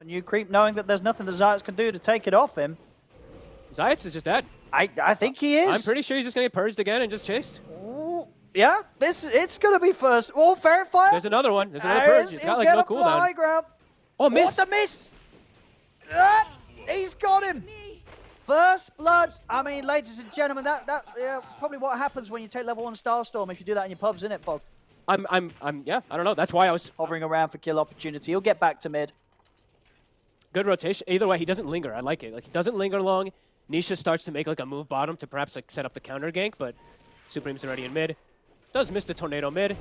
New creep knowing that there's nothing the Zayats can do to take it off him. Zayats is just dead. I think he is. I'm pretty sure he's just going to get purged again and just chased. Ooh, yeah, it's going to be first. Oh, Verifier. There's another one. There's another purge. It's got like no cooldown. High ground. Oh, miss. What a miss. He's got him. First blood. I mean, ladies and gentlemen, yeah, probably what happens when you take level 1 Starstorm if you do that in your pubs, isn't it, Fog? Yeah, I don't know. That's why I was hovering around for kill opportunity. He'll get back to mid. Good rotation. Either way, he doesn't linger. I like it. Like, he doesn't linger long. Nisha starts to make like a move bottom to perhaps like set up the counter gank, but Supreme's already in mid. Does miss the tornado mid,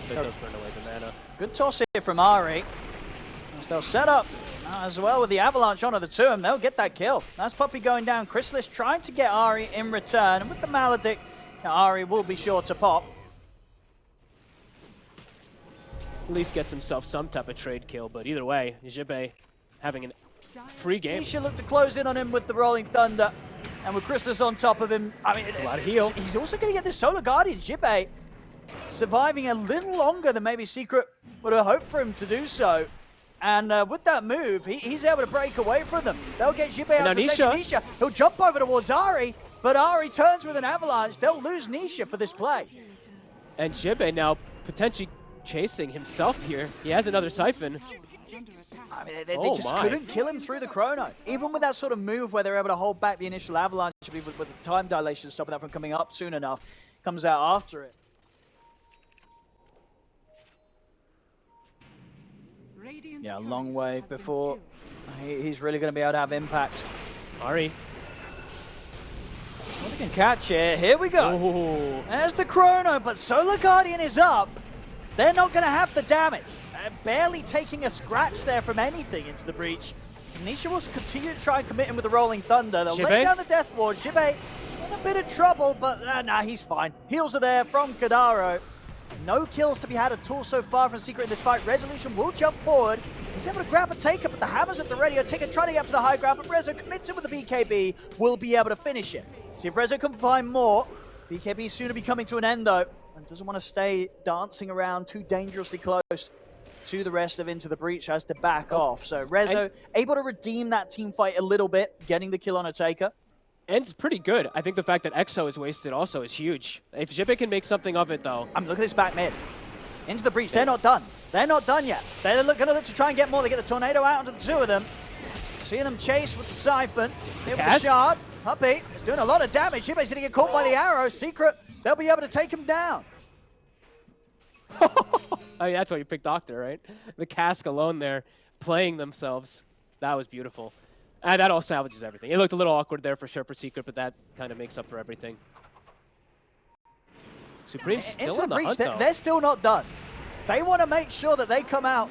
but does burn away the mana. Good toss here from Ari. They'll set up as well with the avalanche onto the 2 of them. They'll get that kill. That's Puppey going down. Chrysalis trying to get Ari in return, and with the Maledict, Ari will be sure to pop. At least gets himself some type of trade kill, but either way, Jibe having a free game. Nisha look to close in on him with the Rolling Thunder, and with Chrysalis on top of him, I mean, it's a lot of heal. He's also going to get this Solar Guardian. Jibe surviving a little longer than maybe Secret would have hoped for him to do so. And with that move, he's able to break away from them. They'll get Jibe out to Nisha. He'll jump over towards Ari, but Ari turns with an avalanche. They'll lose Nisha for this play. And Jibe now potentially chasing himself here. He has another Siphon. I mean, they just couldn't kill him through the chrono. Even with that sort of move where they're able to hold back the initial avalanche with the time dilation, stopping that from coming up soon enough, comes out after it. Yeah, a long way before he's really going to be able to have impact. Ari. Well, they can catch it. Here we go. Ooh. There's the chrono, but Solar Guardian is up. They're not going to have the damage. Barely taking a scratch there from anything into the breach. Nisha will continue to try and commit him with the Rolling Thunder. They'll lay down the Death Ward. Jibe in a bit of trouble, but nah, he's fine. Heals are there from Kadaro. No kills to be had at all so far from Secret in this fight. Resolution will jump forward. He's able to grab a Taker, but the hammer's at the ready. A Taker trying to get up to the high ground, but Rezo commits it with the BKB. Will be able to finish it. See if Rezo can find more. BKB soon to be coming to an end, though, and doesn't want to stay dancing around too dangerously close to the rest of Into the Breach, has to back off. So Rezo able to redeem that team fight a little bit, getting the kill on a Taker. And it's pretty good. I think the fact that Exo is wasted also is huge. If Jibe can make something of it, though. Look at this back mid. Into the Breach, they're not done. They're not done yet. They're going to look to try and get more. They get the Tornado out onto the 2 of them. Seeing them chase with the Siphon. Hit with the Shard. Puppey is doing a lot of damage. Jibe's going to get caught by the arrow. Secret, they'll be able to take him down. I mean, that's why you picked Doctor, right? The cask alone there, playing themselves. That was beautiful. And that all salvages everything. It looked a little awkward there for sure for Secret, but that kind of makes up for everything. Supreme's still on the hunt, though. They're still not done. They want to make sure that they come out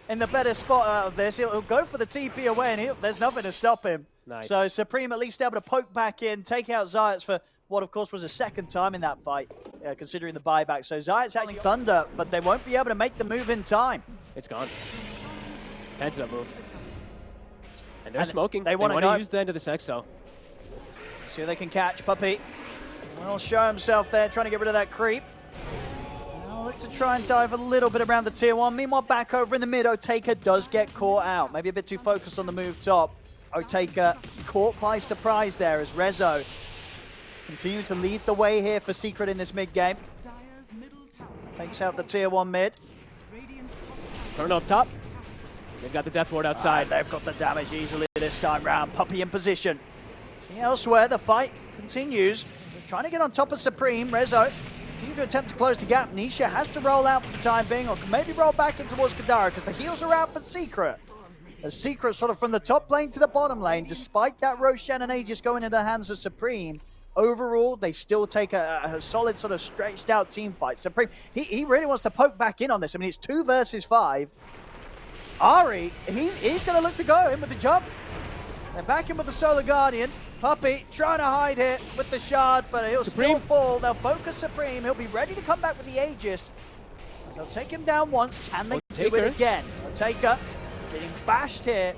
in the better spot out of this. He'll go for the TP away, and there's nothing to stop him. Nice. So Supreme at least able to poke back in, take out Zayats for what, of course, was a second time in that fight, considering the buyback. So Zayats actually Thunder, but they won't be able to make the move in time. It's gone. Heads up move. And they're smoking. They want to use the end of this Exo. See if they can catch Puppey. Will show himself there, trying to get rid of that creep. Now look to try and dive a little bit around the tier 1. Meanwhile, back over in the mid, Otaka does get caught out. Maybe a bit too focused on the move top. Otaka caught by surprise there as Rezo continue to lead the way here for Secret in this mid game. Takes out the tier 1 mid. Turn up top. They've got the Death Ward outside. They've got the damage easily this time round. Puppey in position. See elsewhere, the fight continues. They're trying to get on top of Supreme. Rezo continue to attempt to close the gap. Nisha has to roll out for the time being, or can maybe roll back in towards Kadara, because the heals are out for Secret. As Secret sort of from the top lane to the bottom lane, despite that Roshan and Aegis going into the hands of Supreme, overall, they still take a solid sort of stretched out team fight. Supreme, he really wants to poke back in on this. I mean, it's 2 versus 5. Ari, he's going to look to go in with the jump. They're back in with the Solar Guardian. Puppey trying to hide here with the Shard, but he'll still fall. They'll focus Supreme. He'll be ready to come back with the Aegis. They'll take him down once. Can they do it again? Otaka getting bashed here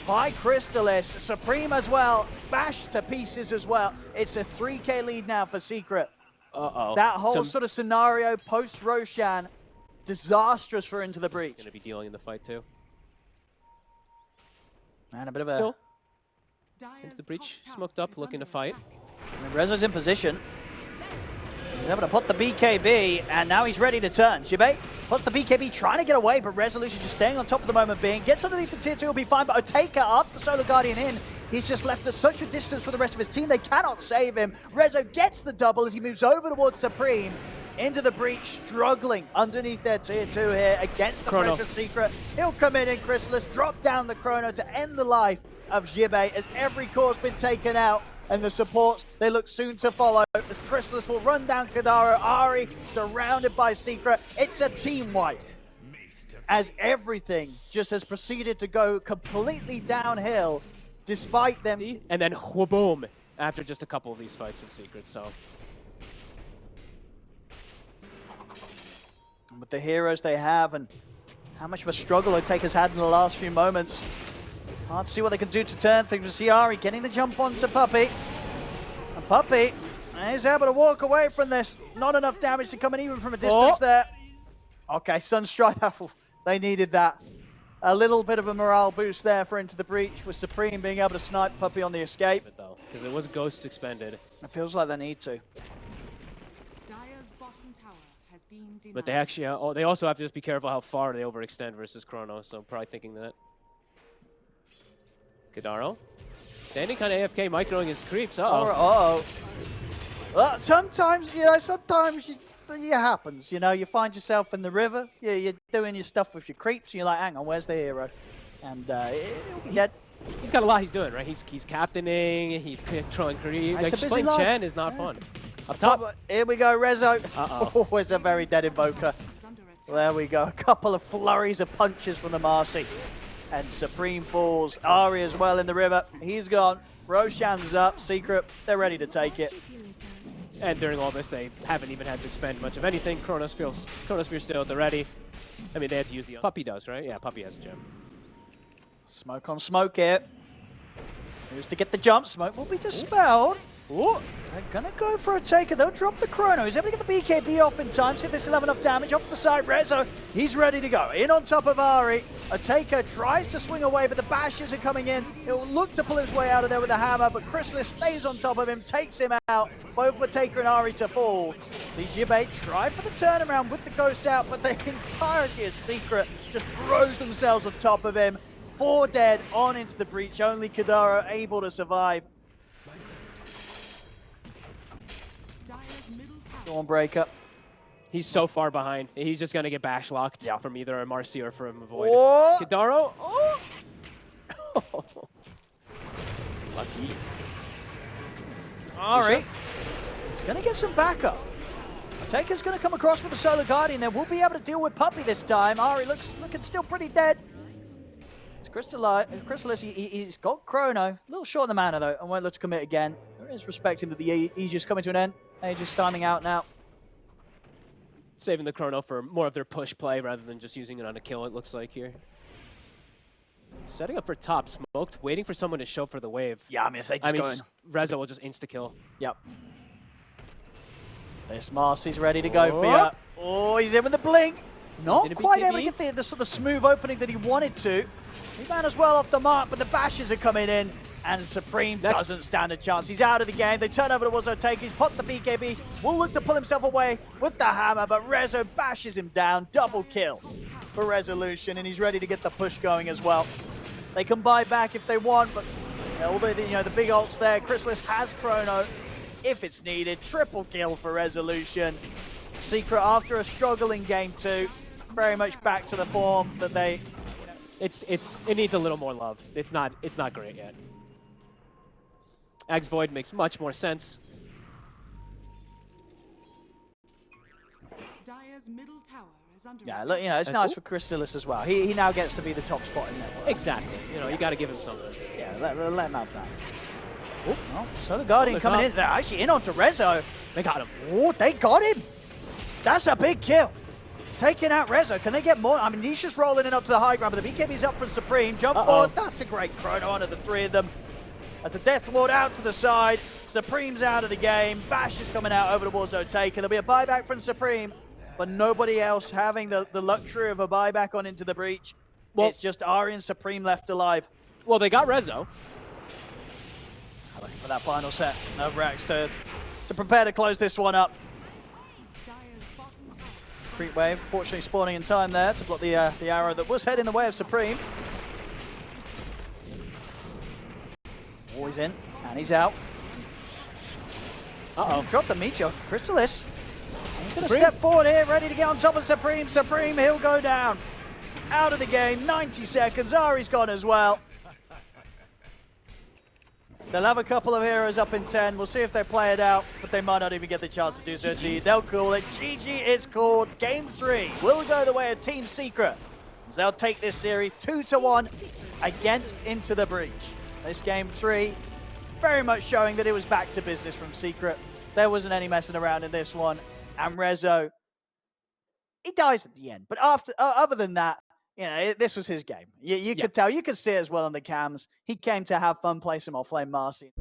by Chrysalis. Supreme as well, bashed to pieces as well. It's a 3K lead now for Secret. Uh-oh. That whole sort of scenario post-Roshan, disastrous for Into the Breach. Going to be dealing in the fight too. And a bit of Still, into the breach, smoked up, looking to fight. Rezo's in position. He's able to put the BKB, and now he's ready to turn. Jibei puts the BKB, trying to get away, but Resolution just staying on top for the moment being. Gets underneath the tier 2, will be fine, but Oteka, after the Solar Guardian in, he's just left at such a distance from the rest of his team, they cannot save him. Rezo gets the double as he moves over towards Supreme. Into the breach, struggling underneath their tier 2 here against the Chrono. Precious Secret. He'll come in Chrysalis, drop down the Chrono to end the life of Jibei as every core's been taken out. And the supports, they look soon to follow as Chrysalis will run down Kadaro. Ari surrounded by Secret. It's a team wipe as everything just has proceeded to go completely downhill despite them. And then boom, after just a couple of these fights from Secret, so. With the heroes they have and how much of a struggle Oteka's had in the last few moments. Hard to see what they can do to turn things. We see Ari getting the jump onto Puppey. And Puppey is able to walk away from this. Not enough damage to come in even from a distance there. Okay, Sunstrike, they needed that. A little bit of a morale boost there for Into the Breach with Supreme being able to snipe Puppey on the escape. Because it was Ghosts expended. It feels like they need to. But they actually, they also have to just be careful how far they overextend versus Chrono, so I'm probably thinking that. Kadaro, standing kind of AFK, microing his creeps. Uh-oh. Well, sometimes, sometimes it happens. You find yourself in the river, you're doing your stuff with your creeps, and you're like, hang on, where's the hero? And he'll be dead. He's got a lot he's doing, right? He's captaining, he's controlling creeps. Like, just playing Chen is not fun. Up top. Here we go, Rezo. Uh-oh. Oh, it's a very dead Invoker. There we go. A couple of flurries of punches from the Marcy. And Supreme falls. Ari as well in the river. He's gone. Roshan's up. Secret. They're ready to take it. And during all this, they haven't even had to expend much of anything. Chronosphere still at the ready. I mean, they had to use the... Puppey does, right? Yeah, Puppey has a gem. Smoke on smoke here. Who's to get the jump? Smoke will be dispelled. Ooh. They're gonna go for a taker. They'll drop the Chrono. He's able to get the BKB off in time. See if this will have enough damage. Off to the side, Rezo. He's ready to go. In on top of Ari. A taker tries to swing away, but the bashes are coming in. He'll look to pull his way out of there with a hammer, but Chrysalis stays on top of him, takes him out. Both for Taker and Ari to fall. See Jibei try for the turnaround with the ghosts out, but the entirety of Secret just throws themselves on top of him. 4 dead on Into the Breach. Only Kadaro able to survive. Dawnbreaker. He's so far behind. He's just going to get bash locked from either a Marcy or from a Void. Oh. Kadaro. Oh. Lucky. Ari. He's going to get some backup. Taker's going to come across with the Solar Guardian there. We'll be able to deal with Puppey this time. Ari looking still pretty dead. It's Chrysalis, he's got Chrono. A little short on the mana though, and won't look to commit again. There is respecting that the Aegis coming to an end. Aegis timing out now. Saving the Chrono for more of their push play rather than just using it on a kill, it looks like here. Setting up for top, smoked, waiting for someone to show for the wave. Yeah, I mean, if they just go in. Rezo will just insta-kill. Yep. This Marcy's ready to go for you. Oh, he's in with the blink. Not quite able to get the sort of smooth opening that he wanted to. He ran as well off the mark, but the bashes are coming in, and Supreme doesn't stand a chance. He's out of the game. They turn over towards Oteka. He's popped the BKB. Will look to pull himself away with the hammer, but Rezo bashes him down. Double kill for Resolution, and he's ready to get the push going as well. They can buy back if they want, but although the big ult's there, Chrysalis has Chrono if it's needed. Triple kill for Resolution. Secret after a struggle in game 2, very much back to the form that they. It needs a little more love. It's not great yet. Axe Void makes much more sense. Dire's middle tower is under Yeah, look, it's nice for Chrysalis as well. He now gets to be the top spot in there. Exactly. You got to give him something. Yeah, let him have that. Oh, well, so the Guardian coming in. They're actually in onto Rezo. They got him. Oh, they got him. That's a big kill. Taking out Rezo. Can they get more? I mean, Nisha's rolling it up to the high ground, but the BKB's up from Supreme. Jump forward. That's a great Chrono onto the 3 of them. As the Death Lord out to the side. Supreme's out of the game. Bash is coming out over towards Oteka. There'll be a buyback from Supreme, but nobody else having the luxury of a buyback on Into the Breach. Well, it's just Ari and Supreme left alive. Well, they got Rezo. Looking for that final set of Rex to prepare to close this one up. Dire's bottom tower. Creep wave, fortunately spawning in time there to block the arrow that was heading the way of Supreme. Always in, and he's out. Uh-oh. Drop the Meteor. Crystalis. He's going to Supreme. step forward here, ready to get on top of Supreme. Supreme, he'll go down. Out of the game, 90 seconds. Ari's gone as well. They'll have a couple of heroes up in 10. We'll see if they play it out, but they might not even get the chance to do so. They'll call it. GG is called. Game 3 will go the way of Team Secret. As they'll take this series 2-1 against Into the Breach. This game 3, very much showing that it was back to business from Secret. There wasn't any messing around in this one. And Rezo, he dies at the end. But other than that, you know, this was his game. You could tell, you could see it as well on the cams. He came to have fun, play some offlane Marcy.